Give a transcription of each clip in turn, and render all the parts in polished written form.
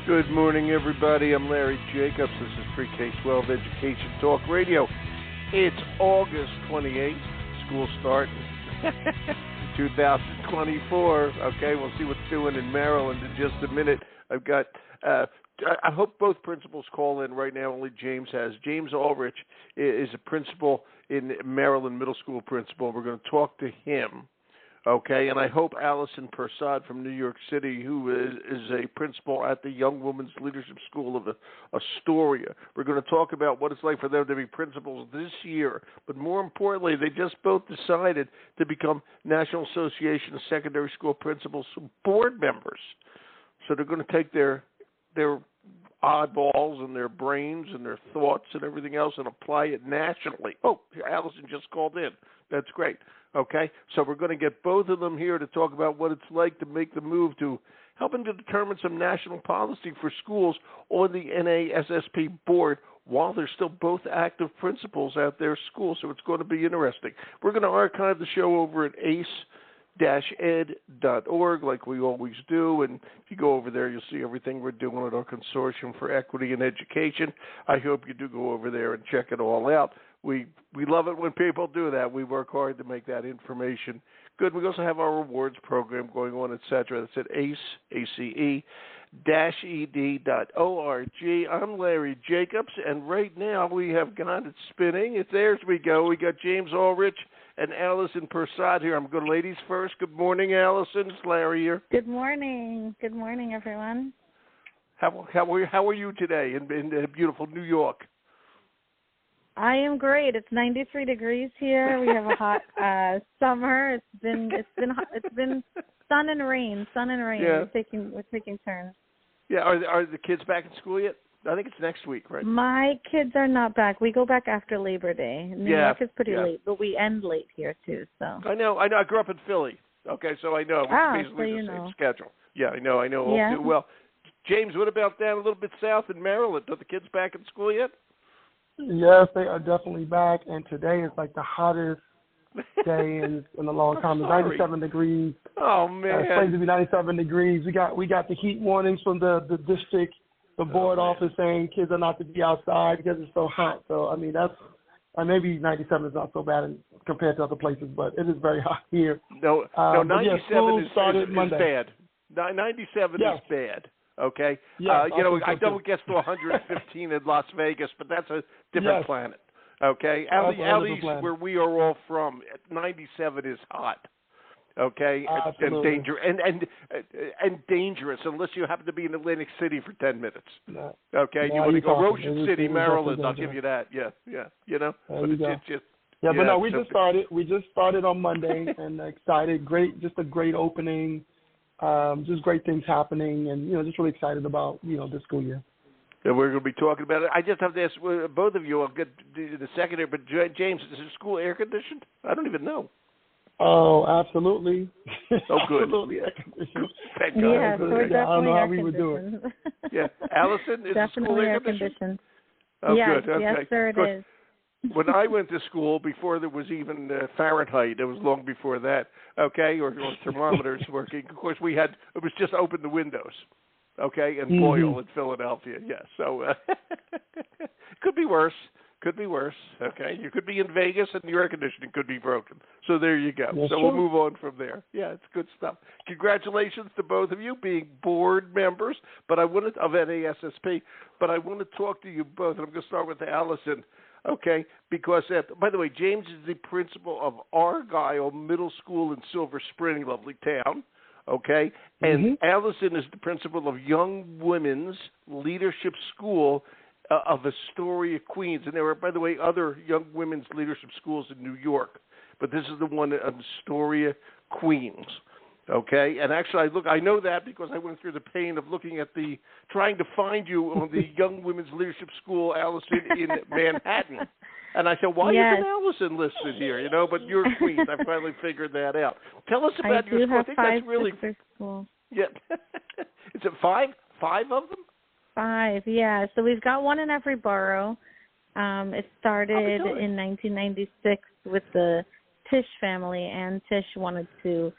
Good morning, everybody. I'm Larry Jacobs. This is Pre-K-12 Education Talk Radio. It's August 28th. School starting 2024. Okay, we'll see what's doing in Maryland in just a minute. I've got, I hope both principals call in right now. Only James has. James Allrich is a principal in Maryland, middle school principal. We're going to talk to him. Okay, and I hope Allison Persad from New York City, who is a principal at the Young Women's Leadership School of Astoria. We're going to talk about what it's like for them to be principals this year. But more importantly, they just both decided to become National Association of Secondary School Principals board members. So they're going to take their oddballs and their brains and their thoughts and everything else and apply it nationally. Oh, Allison just called in. That's great. Okay, so we're going to get both of them here to talk about what it's like to make the move to helping to determine some national policy for schools on the NASSP board while they're still both active principals at their school. So it's going to be interesting. We're going to archive the show over at ace-ed.org like we always do, and if you go over there, you'll see everything we're doing at our Consortium for Equity in Education. I hope you do go over there and check it all out. We love it when people do that. We work hard to make that information good. We also have our rewards program going on, etc. That's at ace-ed.org. I'm Larry Jacobs, and right now we have got it spinning. There we go. We got James Allrich and Allison Persad here. I'm good. Ladies first. Good morning, Allison. It's Larry here. Good morning. Good morning, everyone. How are you today in beautiful New York? I am great. It's 93 degrees here. We have a hot summer. It's been sun and rain. Yeah. We're taking turns. Yeah. Are the kids back in school yet? I think it's next week, right? My kids are not back. We go back after Labor Day. New York is pretty late, but we end late here too. So I know. I grew up in Philly. Okay, so I know. It's basically the same schedule. Yeah, I know. Yeah. All too well. James, what about down a little bit south in Maryland? Are the kids back in school yet? Yes, they are definitely back, and today is like the hottest day in a long time. It's 97 degrees. Oh man! It's supposed to be 97 degrees. We got the heat warnings from the district, the board office saying kids are not to be outside because it's so hot. So I mean maybe 97 is not so bad compared to other places, but it is very hot here. No, 97 is bad. 97 is bad. Okay, I know it gets to 115 in Las Vegas, but that's a different planet. Okay, out east where we are all from, 97 is hot. Okay, and dangerous unless you happen to be in Atlantic City for 10 minutes. No. Okay, you want to go Ocean City, Maryland? I'll give you that. Yeah. You know, but we just started. We just started on Monday, and excited. Just a great opening. Just great things happening, and just really excited about this school year. And we're going to be talking about it. I just have to ask both of you. I'll get to the second here, but James, is the school air conditioned? I don't even know. Oh, absolutely. Oh, good. Absolutely air conditioned. Thank God. Yeah, so we're definitely I don't know how we would do it. Yeah, Allison, is the school air conditioned? Oh, yes, good. Okay. Yes, sir, it is. When I went to school, before there was even Fahrenheit, it was long before that, okay, or thermometers working. Of course, it was just open the windows, okay, and boil in Philadelphia, yes. So it could be worse, okay. You could be in Vegas and your air conditioning could be broken. So there you go. Yes, We'll move on from there. Yeah, it's good stuff. Congratulations to both of you being board members of NASSP, but I want to talk to you both, and I'm going to start with Allison. Okay, because, by the way, James is the principal of Argyle Middle School in Silver Spring, lovely town, okay? And Allison is the principal of Young Women's Leadership School of Astoria, Queens. And there are, by the way, other Young Women's Leadership Schools in New York, but this is the one in Astoria, Queens. Okay, and actually, I know that because I went through the pain of trying to find you on the Young Women's Leadership School, Allison, in Manhattan. And I said, why isn't Allison listed here? But you're Queens. I finally figured that out. Tell us about your school. I think that's really schools. Yeah. Is it 5? 5 of them? 5, yeah. So we've got one in every borough. It started in 1996 with the Tisch family, and Tisch wanted to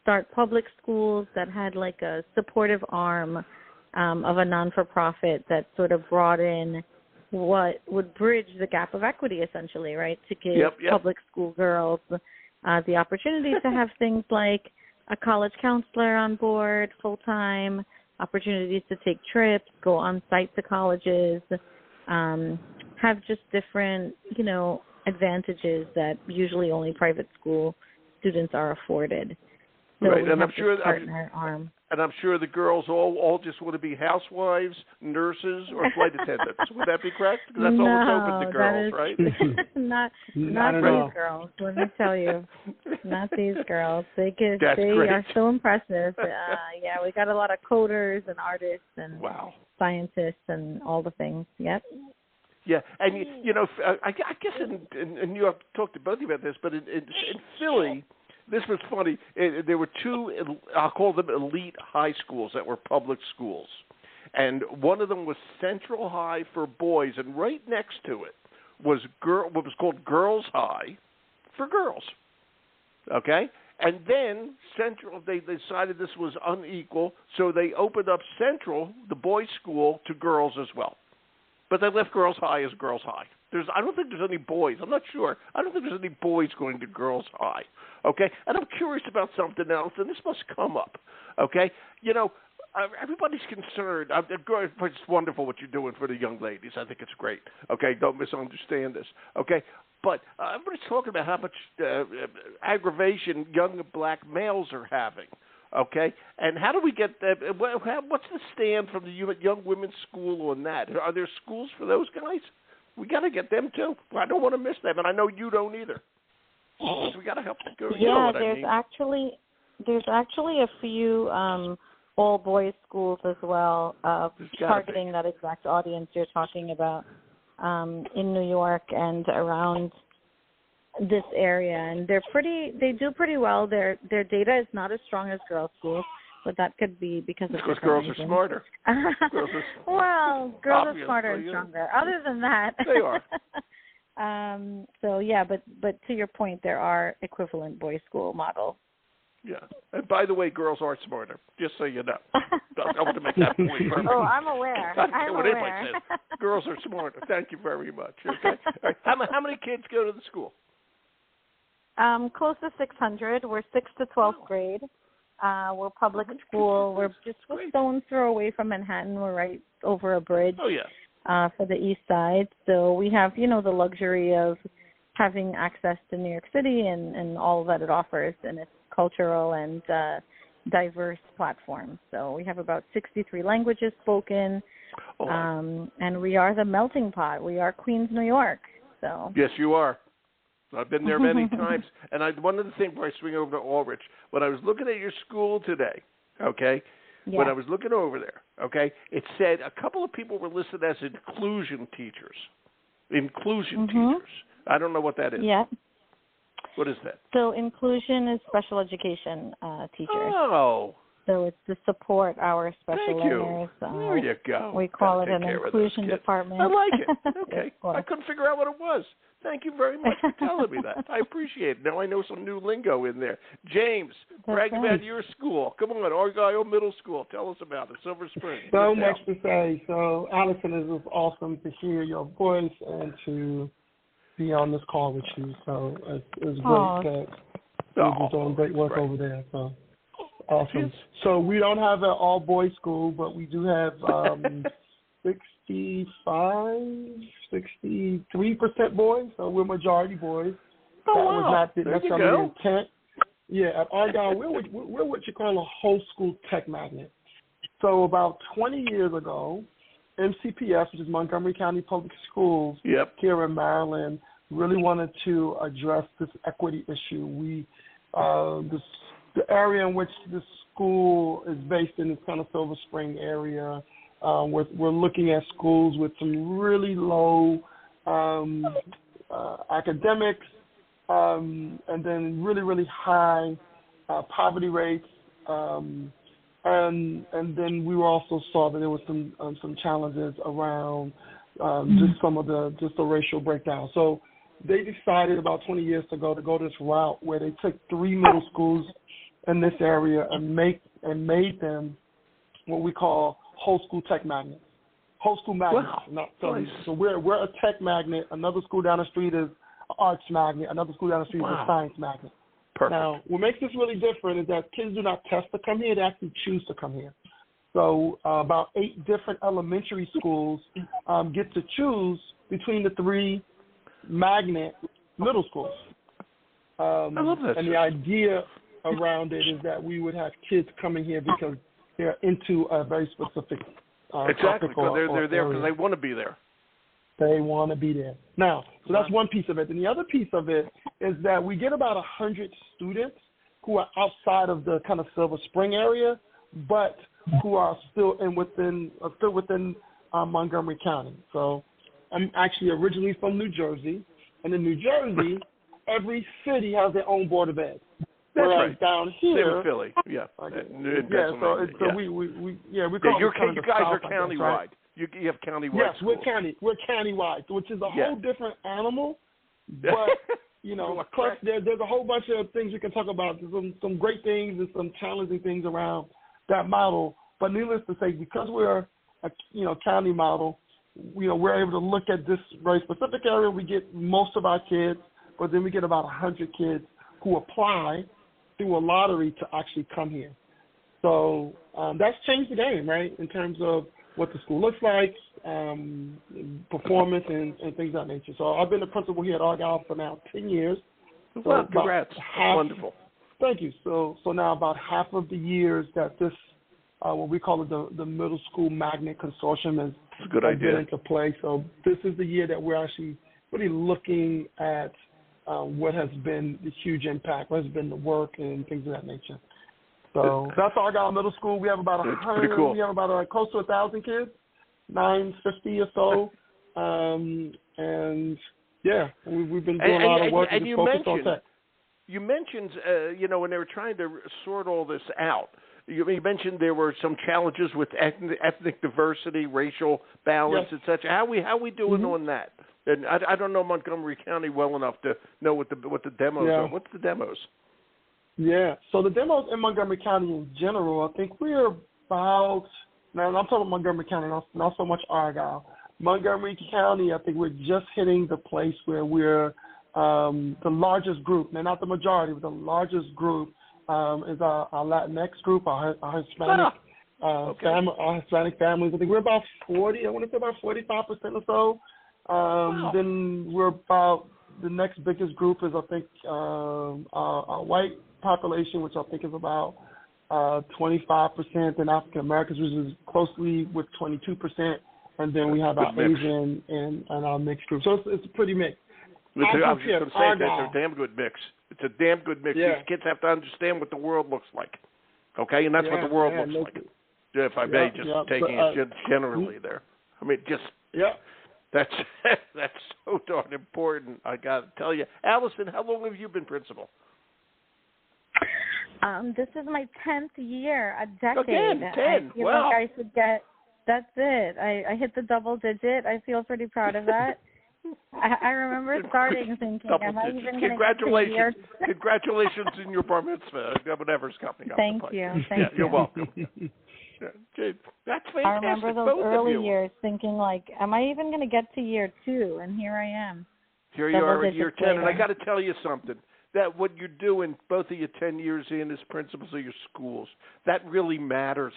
start public schools that had like a supportive arm of a non-for-profit that sort of brought in what would bridge the gap of equity, essentially, right, to give public school girls the opportunity to have things like a college counselor on board full-time, opportunities to take trips, go on site to colleges, have just different, advantages that usually only private school students are afforded. So right, we and have I'm sure partner arm. And I'm sure the girls all just want to be housewives, nurses, or flight attendants. Would that be correct? Because that's all it's open to girls, right? not these girls. Let me tell you, not these girls. They are so impressive. We got a lot of coders and artists and scientists and all the things. Yep. Yeah, and I guess in New York, I talked to both of you about this, but in Philly. This was funny. There were two, I'll call them elite high schools that were public schools. And one of them was Central High for boys, and right next to it was what was called Girls High for girls. Okay? And then Central, they decided this was unequal, so they opened up Central, the boys' school, to girls as well. But they left Girls High as Girls High. I don't think there's any boys. I'm not sure. I don't think there's any boys going to Girls High. Okay? And I'm curious about something else, and this must come up. Okay? Everybody's concerned. It's wonderful what you're doing for the young ladies. I think it's great. Okay? Don't misunderstand this. Okay? But everybody's talking about how much aggravation young black males are having. Okay, and how do we get that? What's the stand from the Young Women's School on that? Are there schools for those guys? We got to get them too. I don't want to miss them, and I know you don't either. So we got to help them go. There's actually a few all boys schools as well, targeting that exact audience you're talking about in New York and around this area, and they do pretty well. Their data is not as strong as girls' schools, but that could be because girls are smarter. Girls are smarter and stronger. Other than that, they are. But to your point, there are equivalent boys' school models. Yeah, and by the way, girls are smarter. Just so you know, I want to make that point. I'm aware. I'm aware. Girls are smarter. Thank you very much. Okay. Right. How many kids go to the school? Close to 600. We're 6th to 12th grade. We're public school. We're just a stone's throw away from Manhattan. We're right over a bridge for the east side. So we have, the luxury of having access to New York City and all that it offers in its cultural and diverse platform. So we have about 63 languages spoken, and we are the melting pot. We are Queens, New York. So yes, you are. I've been there many times, and one of the things before I swing over to Allrich, when I was looking at your school today, when I was looking over there, it said a couple of people were listed as inclusion teachers. Teachers. I don't know what that is. Yeah. What is that? So inclusion is special education teachers. Oh. So it's to support our special learners. There you go. We call it an inclusion department. I like it. Okay. I couldn't figure out what it was. Thank you very much for telling me that. I appreciate it. Now I know some new lingo in there. James, brag about your school. Come on, Argyle Middle School. Tell us about it. Silver Spring. So much to say. So, Allison, it was awesome to hear your voice and to be on this call with you. So it was great that you're doing great work over there. So awesome. So we don't have an all-boys school, but we do have 63% boys, so we're majority boys. Oh, that wow. was not necessarily the intent. Yeah, at Argyle, we're what you call a whole school tech magnet. So about 20 years ago, MCPS, which is Montgomery County Public Schools here in Maryland, really wanted to address this equity issue. The area in which the school is based in is kind of Silver Spring area. We're looking at schools with some really low academics and then really, really high poverty rates. And then we also saw that there was some challenges around just the racial breakdown. So they decided about 20 years ago to go this route where they took 3 middle schools in this area and made them what we call whole school tech magnets. Whole school magnets. Wow. Nice. So we're a tech magnet. Another school down the street is an arts magnet. Another school down the street is a science magnet. Perfect. Now, what makes this really different is that kids do not test to come here. They actually choose to come here. So about 8 different elementary schools get to choose between the 3 magnet middle schools. I love that. And the idea around it is that we would have kids coming here because they're into a very specific exactly, because they're there because area. they want to be there. They want to be there. Now, so that's one piece of it. And the other piece of it is that we get about 100 students who are outside of the kind of Silver Spring area, but who are still within Montgomery County. So I'm actually originally from New Jersey, and in New Jersey, every city has their own Board of Ed. That's Whereas right. down here, same with Philly, yeah. We call you guys are countywide. Right? You have countywide. Yes, schools. we're countywide, which is a whole different animal. But plus there's a whole bunch of things we can talk about. There's some great things and some challenging things around that model. But needless to say, because we're a county model, we're able to look at this very specific area. We get most of our kids, but then we get about 100 kids who apply through a lottery to actually come here. So that's changed the game, right, in terms of what the school looks like, performance, and things of that nature. So I've been the principal here at Argyle for now 10 years. Well, congrats. Wonderful. Thank you. So now about half of the years that this, what we call it the Middle School Magnet Consortium is been into play. So this is the year that we're actually really looking at what has been the huge impact, what has been the work and things of that nature. So that's Argyle Middle School. We have about 100. Cool. We have about close to 1,000 kids, 950 or so, and we've been doing a lot of work and just focused on tech. You mentioned, when they were trying to sort all this out, you mentioned there were some challenges with ethnic diversity, racial balance, etc. How we doing on that? And I don't know Montgomery County well enough to know what the demos are. What's the demos? Yeah, so the demos in Montgomery County in general, I think we're about, now I'm talking about Montgomery County, not so much Argyle. Montgomery County, I think we're just hitting the place where we're the largest group, now not the majority, but the largest group is our Latinx group, our Hispanic our Hispanic families. I think we're about 40, I want to say about 45% or so. Then we're about, the next biggest group is, I think, our white population, which I think is about 25%, and African Americans, which is closely with 22%, and then we have our Asian and our mixed group. So it's a pretty mix. I was just going to say that it's a damn good mix. It's a damn good mix. Yeah. These kids have to understand what the world looks like, okay? And that's what the world looks like. If I may, taking it generally there. I mean, that's so darn important. I got to tell you, Allison, how long have you been principal? This is my 10th year, a decade. Again, 10. I feel like I should get. That's it. I hit the double digit. I feel pretty proud of that. I remember starting thinking, am I even going to get to years? Congratulations in your bar mitzvah, whatever's coming up. Thank you. You're welcome. That's fantastic. I remember those early years thinking, am I even going to get to year 2? And here I am. Here you are in year 10. And I got to tell you something. That what you're doing, both of you 10 years in as principals of your schools, that really matters.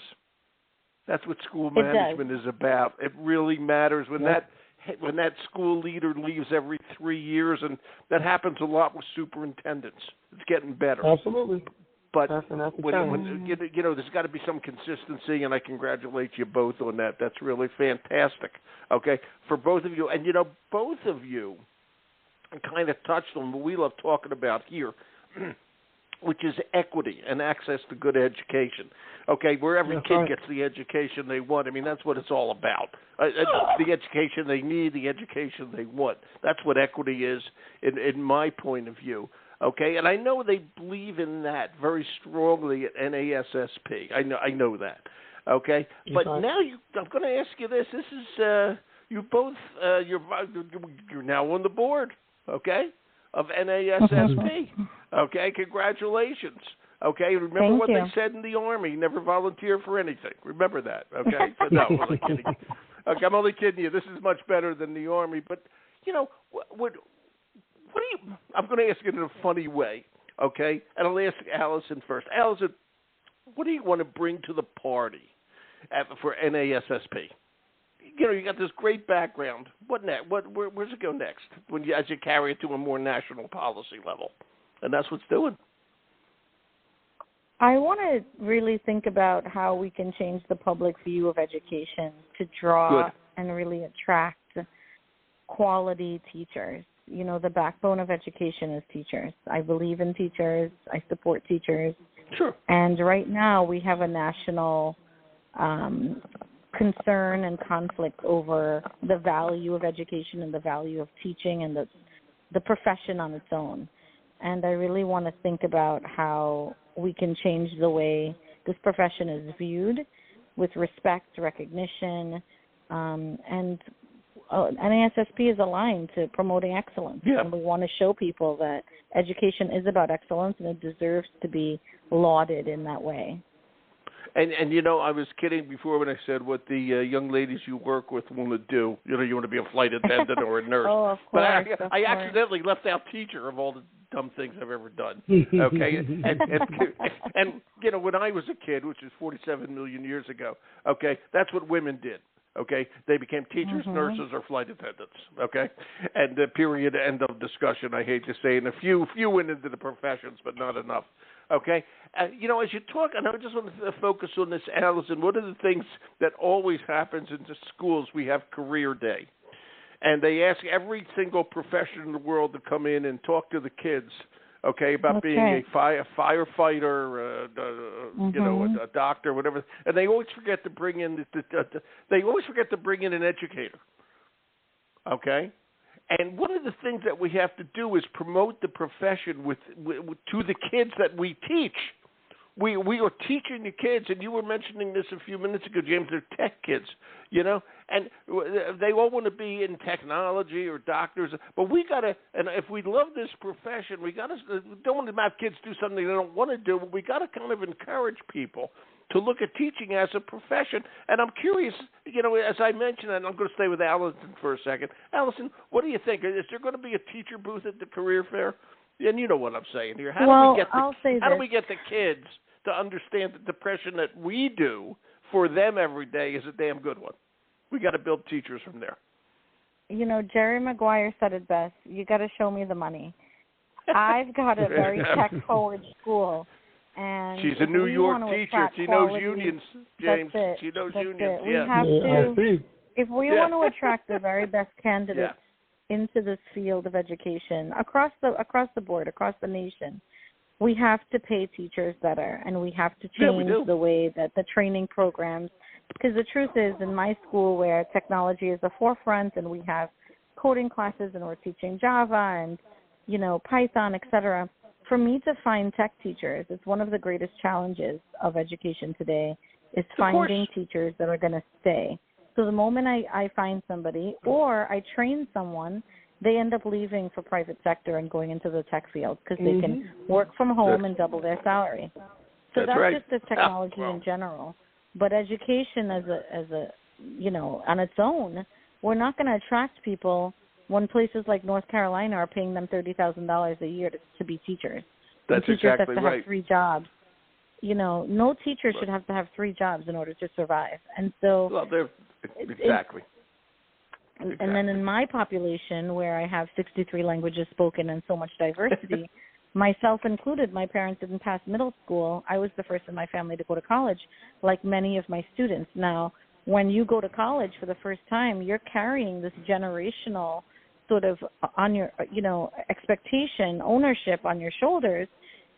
That's what school management is about. It really matters when that school leader leaves every 3 years, and that happens a lot with superintendents. It's getting better. Absolutely. But when there's got to be some consistency, and I congratulate you both on that. That's really fantastic. Okay, for both of you, and both of you kind of touched on what we love talking about here, which is equity and access to good education. Okay, where every kid gets the education they want. I mean, that's what it's all about. The education they need, the education they want. That's what equity is in my point of view. Okay, and I know they believe in that very strongly at NASSP. I know that. Okay, but now I'm going to ask you this. This is you both. You're now on the board. Okay, of NASSP. Okay, congratulations. Okay, remember what they said in the Army: never volunteer for anything. Remember that. Okay, so, no, I'm only kidding. Okay, I'm only kidding you. This is much better than the Army. But what do you? I'm going to ask it in a funny way. Okay, and I'll ask Allison first. Allison, what do you want to bring to the party for NASSP? You got this great background. What next? Where's it go next? As you carry it to a more national policy level, and that's what's doing. I want to really think about how we can change the public view of education to draw and really attract quality teachers. The backbone of education is teachers. I believe in teachers. I support teachers. Sure. And right now we have a national concern and conflict over the value of education and the value of teaching and the profession on its own. And I really want to think about how we can change the way this profession is viewed with respect, recognition, and NASSP is aligned to promoting excellence. Yeah. And we want to show people that education is about excellence and it deserves to be lauded in that way. And I was kidding before when I said what the young ladies you work with want to do. You want to be a flight attendant or a nurse. Oh, of course. But I accidentally left out teacher of all the dumb things I've ever done. Okay, and when I was a kid, which is 47 million years ago, okay, that's what women did. Okay, they became teachers, nurses, or flight attendants. Okay, and period, end of discussion. I hate to say, and a few went into the professions, but not enough. Okay, as you talk, and I just want to focus on this, Allison. One of the things that always happens in the schools, we have career day, and they ask every single profession in the world to come in and talk to the kids. Okay, about being a firefighter, a doctor, whatever, and they always forget to bring in an educator. Okay, and one of the things that we have to do is promote the profession to the kids that we teach. We are teaching the kids, and you were mentioning this a few minutes ago, James. They're tech kids, and they all want to be in technology or doctors. But we gotta, and if we love this profession, we don't want to have kids do something they don't want to do. But we gotta kind of encourage people to look at teaching as a profession. And I'm curious, as I mentioned, and I'm going to stay with Allison for a second. Allison, what do you think? Is there going to be a teacher booth at the career fair? And you know what I'm saying here. How do we get the kids to understand the depression that we do for them every day is a damn good one? We got to build teachers from there. Jerry Maguire said it best. You got to show me the money. I've got a very tech-forward school. And she's a New York teacher. She knows unions, James. She knows unions. We have to, if we want to attract the very best candidates into this field of education across the board, across the nation, we have to pay teachers better, and we have to change the way that the training programs, because the truth is, in my school where technology is the forefront and we have coding classes and we're teaching Java and, Python, etc., for me to find tech teachers, it's one of the greatest challenges of education today, is finding teachers that are going to stay. So the moment I find somebody or I train someone, they end up leaving for private sector and going into the tech field because they can work from home and double their salary. So that's just the technology in general. But education as a on its own, we're not going to attract people when places like North Carolina are paying them $30,000 a year to be teachers. That's teachers exactly have to have 3 jobs. No teacher should have to have 3 jobs in order to survive. And so exactly. And then in my population, where I have 63 languages spoken and so much diversity, myself included, my parents didn't pass middle school. I was the first in my family to go to college, like many of my students. Now, when you go to college for the first time, you're carrying this generational sort of on your, expectation, ownership on your shoulders.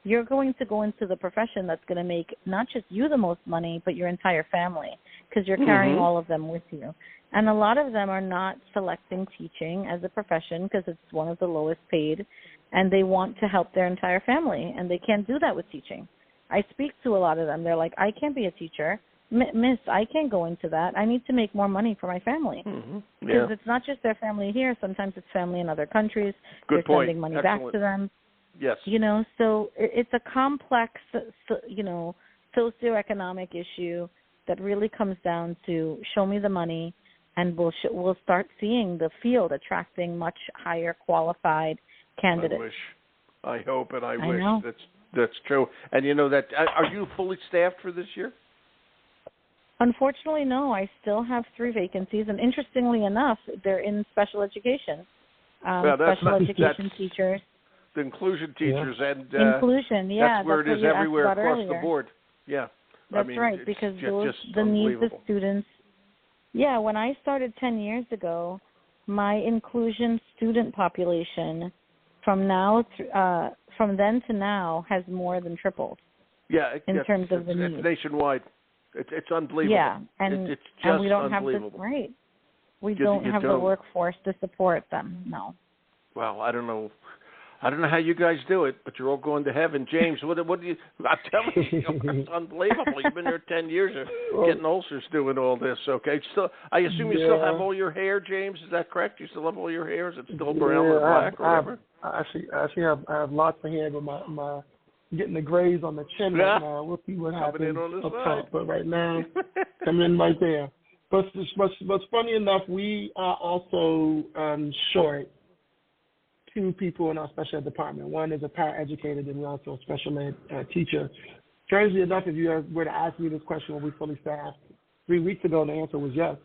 You're going to go into the profession that's going to make not just you the most money, but your entire family, because you're carrying all of them with you. And a lot of them are not selecting teaching as a profession because it's one of the lowest paid, and they want to help their entire family, and they can't do that with teaching. I speak to a lot of them. They're like, I can't be a teacher. Miss, I can't go into that. I need to make more money for my family. Because it's not just their family here. Sometimes it's family in other countries. Good They're point. sending money Excellent. back to them. Yes. So it's a complex, socioeconomic issue that really comes down to show me the money, and we'll start seeing the field attracting much higher qualified candidates. I hope, and I wish know. that's true. And that are you fully staffed for this year? Unfortunately, no. I still have 3 vacancies, and interestingly enough, they're in special education. Special education teachers. The inclusion teachers and inclusion, that's where it is everywhere across the board. Yeah. That's right, because the needs of students. Yeah, when I started 10 years ago, my inclusion student population from then to now has more than tripled. Yeah, in terms of the needs. It's nationwide. It's unbelievable. Yeah, and it's just we don't unbelievable. have We don't have the workforce to support them. No. Well, I don't know how you guys do it, but you're all going to heaven. James, what do you? I'm telling you, it's unbelievable. You've been there 10 years, getting ulcers doing all this. Okay, I assume you still have all your hair, James. Is that correct? You still have all your hair? Is it still brown or black or whatever? I have lots of hair, but my getting the grays on the chin right now. We'll see what happens up top. But right now, coming in right there. But funny enough, we are also short 2 people in our special ed department. One is a paraeducator, and we're also a special ed teacher. Strangely enough, if you were to ask me this question when we fully staffed 3 weeks ago, the answer was yes.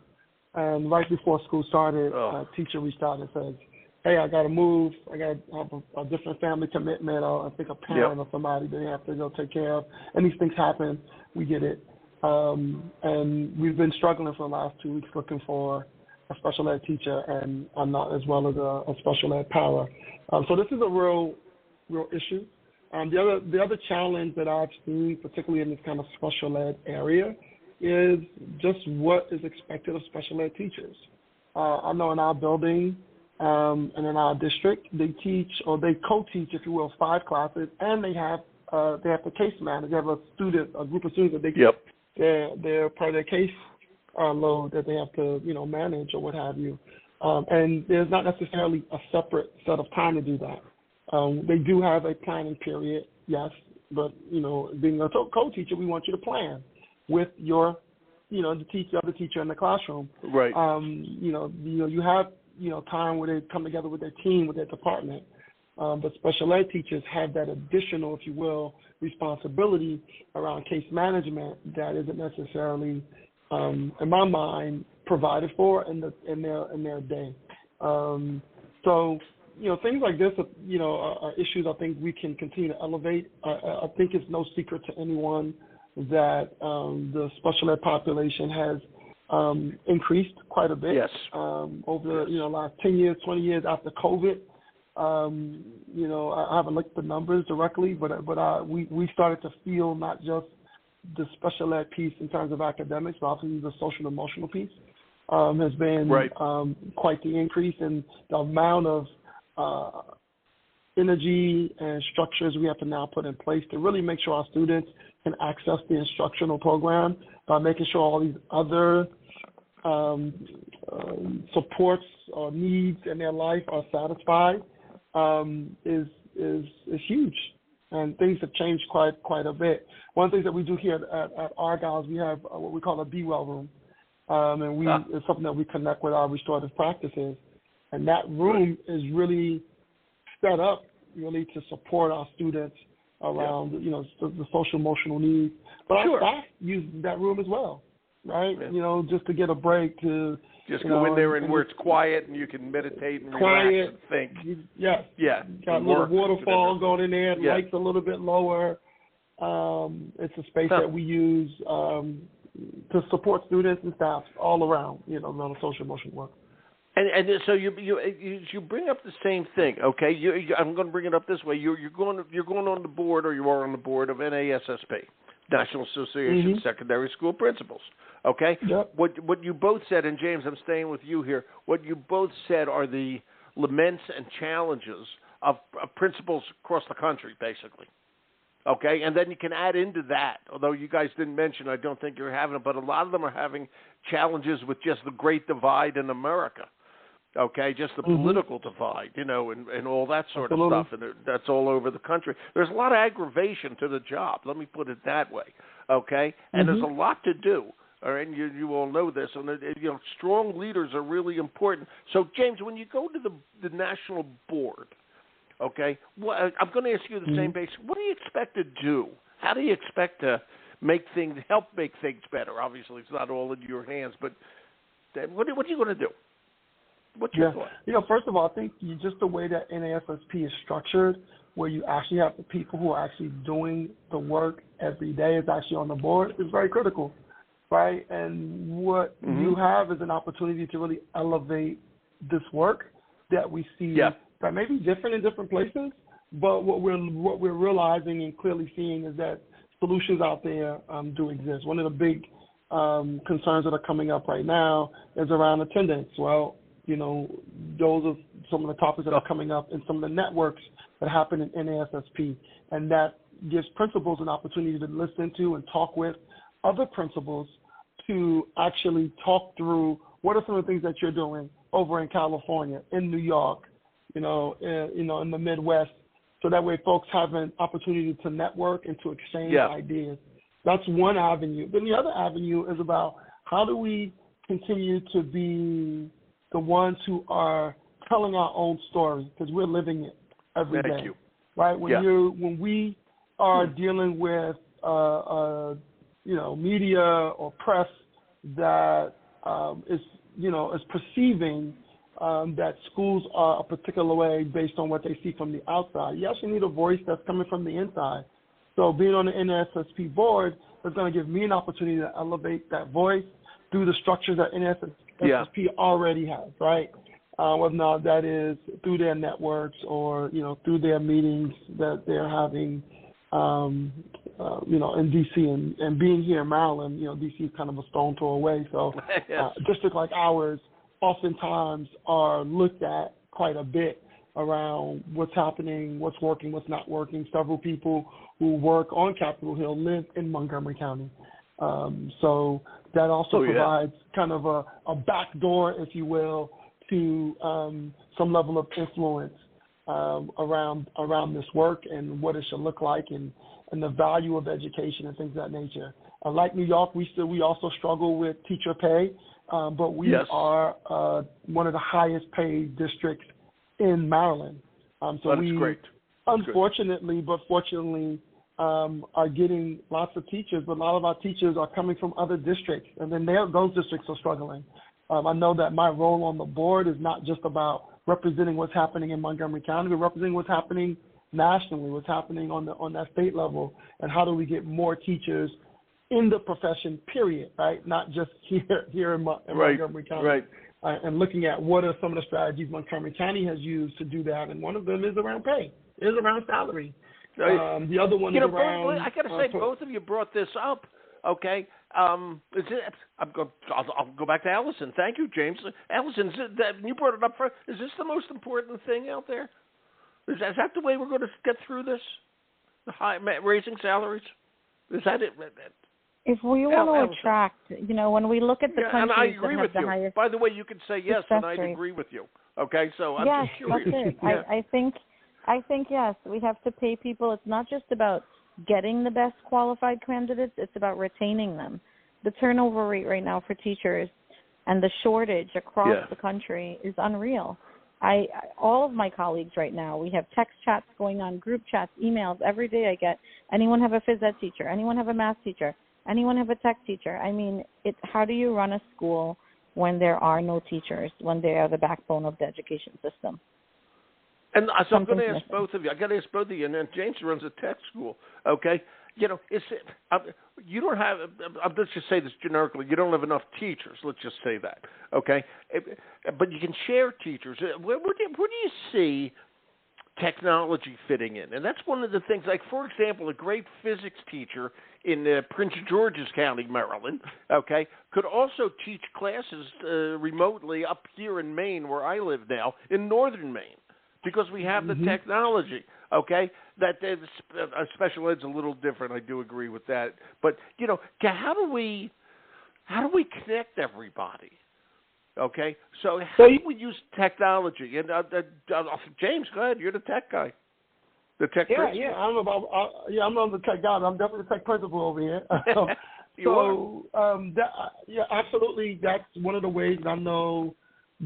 And right before school started, a teacher reached out and said, hey, I got to move. I got to have a different family commitment, or I think a parent or somebody they have to go take care of. And these things happen. We get it. And we've been struggling for the last 2 weeks looking for a special ed teacher and not as well as a special ed para. So this is a real issue. The other challenge that I've seen, particularly in this kind of special ed area, is just what is expected of special ed teachers. I know in our building and in our district, they teach or they co-teach, if you will, 5 classes, and they have the case manager. They have a group of students that they they're part of their case load that they have to manage or what have you. And there's not necessarily a separate set of time to do that. They do have a planning period, yes, but being a co-teacher, we want you to plan with your the other teacher in the classroom. Right. You have time where they come together with their team, with their department. But special ed teachers have that additional, if you will, responsibility around case management that isn't necessarily, in my mind, provided for in their day. So things like this, are issues I think we can continue to elevate. I think it's no secret to anyone that the special ed population has increased quite a bit. Yes. Over the last 10 years, 20 years after COVID. I haven't looked at the numbers directly, but we started to feel not just the special ed piece in terms of academics, but also the social and emotional piece has been quite the increase in the amount of energy and structures we have to now put in place to really make sure our students can access the instructional program by making sure all these other supports or needs in their life are satisfied is huge, and things have changed quite a bit. One of the things that we do here at Argyle is we have what we call a Be-Well room, and it's something that we connect with our restorative practices, and that room is really set up really to support our students around the social emotional needs, but our staff use that room as well, right? Yeah. Just to get a break to. Just go in there and where it's quiet and you can meditate and relax and think. Yes. Yeah. Got a little waterfall going in there. Lights a little bit lower. It's a space that we use to support students and staff all around, on the social emotional work. And so you bring up the same thing, okay? I'm going to bring it up this way. You're going on the board, or you are on the board of NASSP, National Association of Secondary School Principals. Okay? Yep. What you both said, and James, I'm staying with you here, what you both said are the laments and challenges of principals across the country, basically. Okay? And then you can add into that, although you guys didn't mention, I don't think you're having it, but a lot of them are having challenges with just the great divide in America. Okay, just the political divide, and all that sort of stuff, and that's all over the country. There's a lot of aggravation to the job. Let me put it that way. Okay, and there's a lot to do. All right, and you all know this, and strong leaders are really important. So, James, when you go to the national board, okay, I'm going to ask you the same basic. What do you expect to do? How do you expect to help make things better? Obviously, it's not all in your hands, but what are you going to do? What's your thought? First of all, I think just the way that NASSP is structured, where you actually have the people who are actually doing the work every day is actually on the board, is very critical, right? And what you have is an opportunity to really elevate this work that we see that may be different in different places, but what we're realizing and clearly seeing is that solutions out there do exist. One of the big concerns that are coming up right now is around attendance. Well, those are some of the topics that are coming up in some of the networks that happen in NASSP, and that gives principals an opportunity to listen to and talk with other principals to actually talk through what are some of the things that you're doing over in California, in New York, in the Midwest, so that way folks have an opportunity to network and to exchange ideas. That's one avenue. Then the other avenue is about how do we continue to be the ones who are telling our own story, because we're living it every day, right? When we are dealing with media or press that is perceiving that schools are a particular way based on what they see from the outside, you actually need a voice that's coming from the inside. So being on the NASSP board is going to give me an opportunity to elevate that voice through the structures that NASSP already has, right? Whether or not that is through their networks or, through their meetings that they're having, in D.C. and being here in Maryland, D.C. is kind of a stone throw away. So districts like ours oftentimes are looked at quite a bit around what's happening, what's working, what's not working. Several people who work on Capitol Hill live in Montgomery County. So that also provides kind of a backdoor, if you will, to some level of influence around this work and what it should look like and the value of education and things of that nature. Like New York, we also struggle with teacher pay, but we are one of the highest paid districts in Maryland. So that's great. Unfortunately, but fortunately, are getting lots of teachers, but a lot of our teachers are coming from other districts, and then those districts are struggling. I know that my role on the board is not just about representing what's happening in Montgomery County, but representing what's happening nationally, what's happening on that state level, and how do we get more teachers in the profession, period, right? Not just here in Montgomery County. Right. And looking at what are some of the strategies Montgomery County has used to do that, and one of them is around pay, is around salary. The other one is around. I got to say, both of you brought this up. Okay, I'll go back to Allison. Thank you, James. Allison, you brought it up first. Is this the most important thing out there? Is that the way we're going to get through this? Raising salaries? Is that it? If we want to attract, when we look at the countries that have the highest. By the way, you can say yes, and I'd agree with you. Okay, so I'm just curious. Yes, that's it. I think yes, we have to pay people. It's not just about getting the best qualified candidates, it's about retaining them. The turnover rate right now for teachers and the shortage across the country is unreal. All of my colleagues right now, we have text chats going on, group chats, emails. Every day I get, anyone have a phys ed teacher? Anyone have a math teacher? Anyone have a tech teacher? I mean, how do you run a school when there are no teachers, when they are the backbone of the education system? And so I'm going to ask both of you. I got to ask both of you. And then James runs a tech school. Okay, you don't have. Let's just say this generically. You don't have enough teachers. Let's just say that. Okay, but you can share teachers. Where do you see technology fitting in? And that's one of the things. Like, for example, a great physics teacher in Prince George's County, Maryland, okay, could also teach classes remotely up here in Maine, where I live now, in northern Maine. Because we have the technology, okay? That special ed's a little different. I do agree with that. But how do we connect everybody? Okay, so how do we use technology? And James, go ahead. You're the tech guy. The tech principal. Yeah. I don't know about. I'm not the tech guy. But I'm definitely the tech principal over here. Absolutely. That's one of the ways I know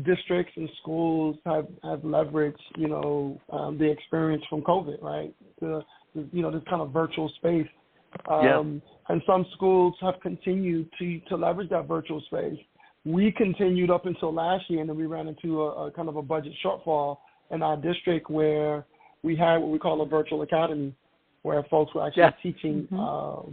districts and schools have leveraged, the experience from COVID, right? This kind of virtual space. And some schools have continued to leverage that virtual space. We continued up until last year, and then we ran into a kind of a budget shortfall in our district where we had what we call a virtual academy, where folks were actually teaching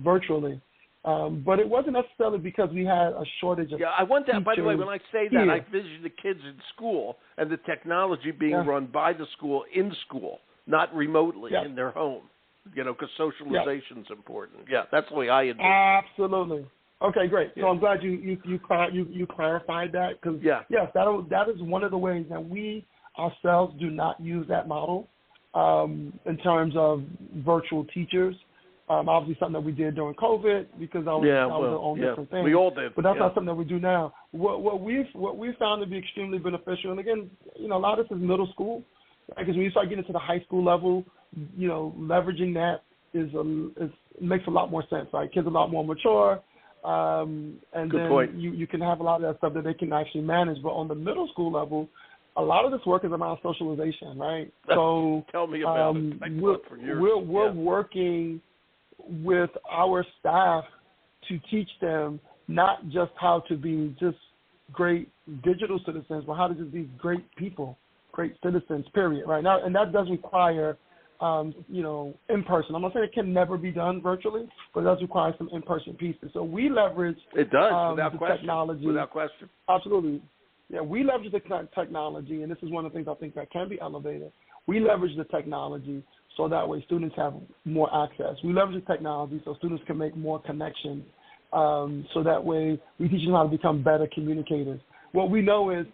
virtually. But it wasn't necessarily because we had a shortage of I want that. By the way, when I say that, I vision the kids in school and the technology being run by the school in school, not remotely in their home. Because socialization is important. Yeah, that's the way I envision. Absolutely. Okay, great. So I'm glad you clarified that because yes, that is one of the ways that we ourselves do not use that model in terms of virtual teachers. Obviously, something that we did during COVID because that was our own different thing. We all did, but that's not something that we do now. What we've found to be extremely beneficial, and again, a lot of this is middle school, because when you start getting to the high school level, leveraging that makes a lot more sense. Right, kids are a lot more mature. And Good then point. you can have a lot of that stuff that they can actually manage. But on the middle school level, a lot of this work is around socialization, right? So tell me about it. We're working with our staff to teach them not just how to be just great digital citizens, but how to just be great people, great citizens, period, right? Now, and that does require in person. I'm not saying it can never be done virtually, but it does require some in-person pieces. So we leverage without question. Technology. Without question. Absolutely. Yeah, we leverage the technology, and this is one of the things I think that can be elevated. We leverage the technology so that way students have more access. We leverage the technology so students can make more connections, so that way we teach them how to become better communicators. What we know is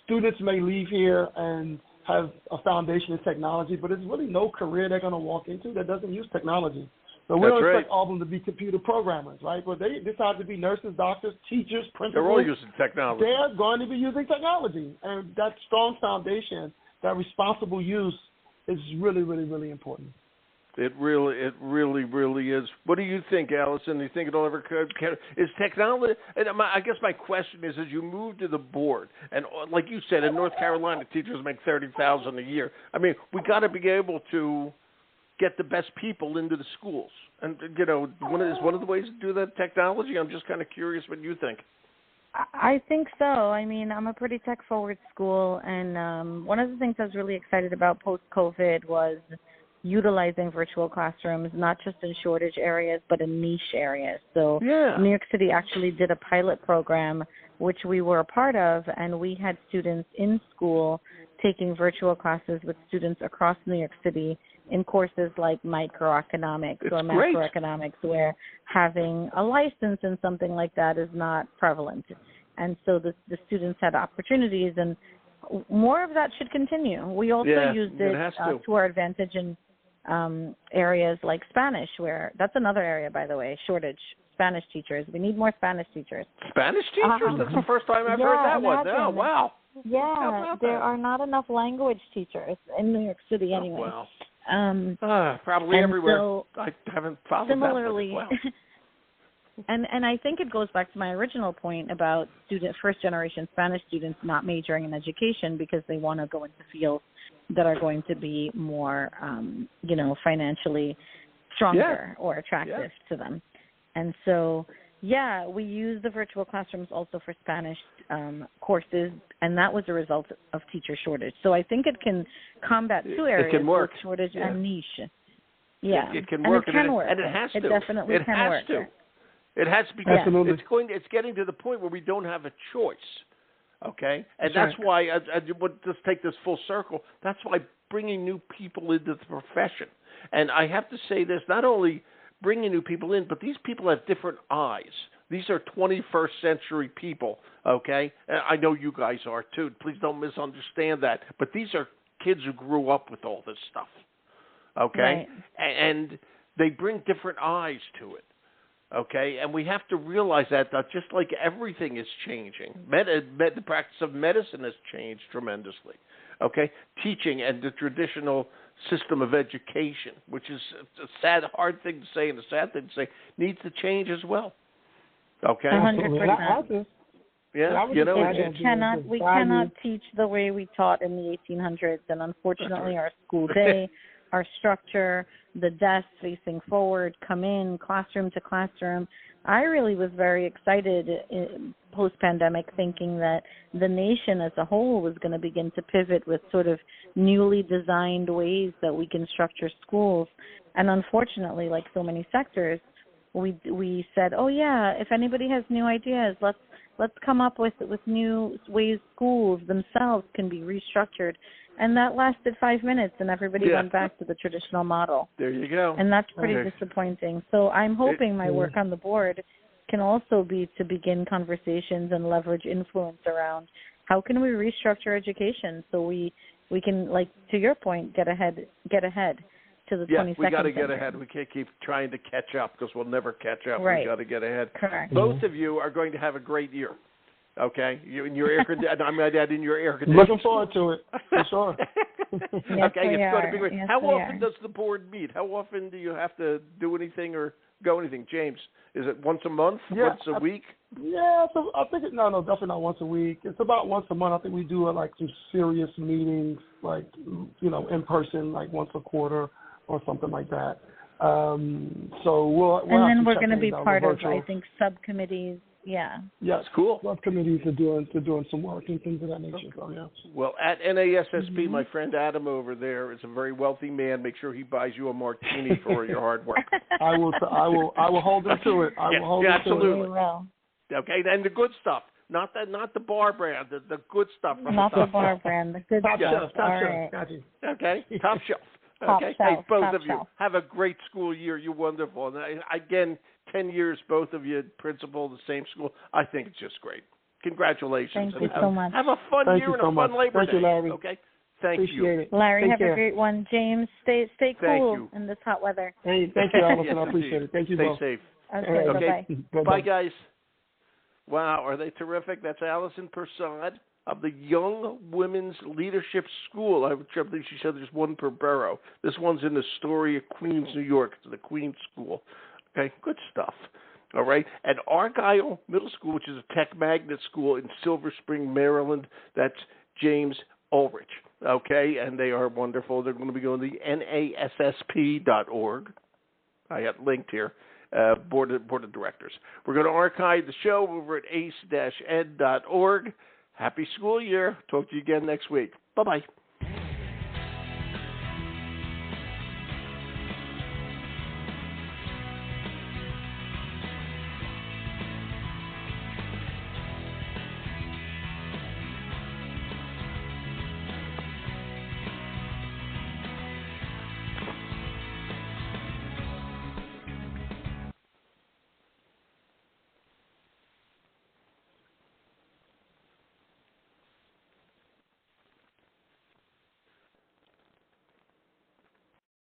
students may leave here and have a foundation in technology, but there's really no career they're going to walk into that doesn't use technology. So we don't expect all of them to be computer programmers, right? But they decide to be nurses, doctors, teachers, principals. They're all using technology. They're going to be using technology. And that strong foundation, that responsible use is really, really, really important. It really is. What do you think, Allison? Do you think it'll ever is technology? And I guess my question is, as you move to the board, and like you said, in North Carolina, teachers make $30,000 a year. I mean, we got to be able to get the best people into the schools, and one of the ways to do that technology. I'm just kind of curious what you think. I think so. I mean, I'm a pretty tech-forward school, and one of the things I was really excited about post-COVID was utilizing virtual classrooms, not just in shortage areas, but in niche areas. So New York City actually did a pilot program, which we were a part of, and we had students in school taking virtual classes with students across New York City in courses like microeconomics or macroeconomics, where having a license in something like that is not prevalent. And so the students had opportunities, and more of that should continue. We also used it to our advantage in areas like Spanish, where that's another area, by the way, shortage. Spanish teachers. We need more Spanish teachers. Spanish teachers? That's the first time I've heard that one. Oh, wow. Yeah, there are not enough language teachers in New York City anyway. Wow. Probably everywhere. So, I haven't followed similarly, that. Wow. And I think it goes back to my original point about first-generation Spanish students not majoring in education because they want to go into fields that are going to be more, financially stronger or attractive to them. And so, we use the virtual classrooms also for Spanish courses, and that was a result of teacher shortage. So I think it can combat two areas, it can work. Shortage and niche. Yeah, it can work. And it can work. And it has to. It definitely can work. It has to, because it's getting to the point where we don't have a choice. Okay, and that's why I would just take this full circle. That's why bringing new people into the profession, and I have to say this: not only bringing new people in, but these people have different eyes. These are 21st century people. Okay, and I know you guys are too. Please don't misunderstand that. But these are kids who grew up with all this stuff. Okay, and they bring different eyes to it. Okay, and we have to realize that just like everything is changing, the practice of medicine has changed tremendously. Okay, teaching and the traditional system of education, which is a sad, hard thing to say and a sad thing to say, needs to change as well. Okay, 100%. Yeah, we cannot teach the way we taught in the 1800s, and unfortunately, our school day, our structure, the desks facing forward, come in, classroom to classroom. I really was very excited post-pandemic, thinking that the nation as a whole was going to begin to pivot with sort of newly designed ways that we can structure schools. And unfortunately, like so many sectors, we said, oh yeah, if anybody has new ideas, let's come up with new ways schools themselves can be restructured. And that lasted 5 minutes, and everybody went back to the traditional model. There you go. And that's pretty disappointing. So I'm hoping my work on the board can also be to begin conversations and leverage influence around how can we restructure education so we can, like, to your point, get ahead to the 22nd century. We got to get ahead. We can't keep trying to catch up because we'll never catch up. Right. We got to get ahead. Correct. Both of you are going to have a great year. Okay, you in your air conditioning. I'm my dad in your air conditioning. Looking forward to it for sure. Okay, it's going to be great. Yes, How often does the board meet? How often do you have to do anything or go anything, James? Is it once a month? Once a week? Yeah, so I think definitely not once a week. It's about once a month. I think we do like some serious meetings, like in person, like once a quarter or something like that. So we'll and then we're going to be part of, I think, subcommittees. Yeah. Yes, cool. Subcommittees are doing some work and things of that nature. So, yeah. Well, at NASSP, my friend Adam over there is a very wealthy man. Make sure he buys you a martini for your hard work. I will hold him to it. I will hold him absolutely. to it. Okay, and the good stuff, not the bar brand, the good stuff. Not the bar brand, the good stuff. Top shelf. Got you. Okay, top shelf. Okay, both of you have a great school year. You're wonderful. And again, 10 years, both of you, principal, the same school. I think it's just great. Congratulations. Thank you so much. Have a fun year and a fun Labor Day. Thank you, Larry. Okay, thank you. Larry, have a great one. James, stay cool in this hot weather. Hey, thank you, Allison. I appreciate it. Thank you both. Stay safe. Okay, bye-bye. Bye, guys. Wow, are they terrific? That's Allison Persad of the Young Women's Leadership School. I believe she said there's one per borough. This one's in Astoria, Queens, New York. It's the Queens School. Okay, good stuff. All right. At Argyle Middle School, which is a tech magnet school in Silver Spring, Maryland, that's James Allrich. Okay, and they are wonderful. They're going to be going to the NASSP.org. I got linked here. Board of Directors. We're going to archive the show over at ace-ed.org. Happy school year. Talk to you again next week. Bye-bye.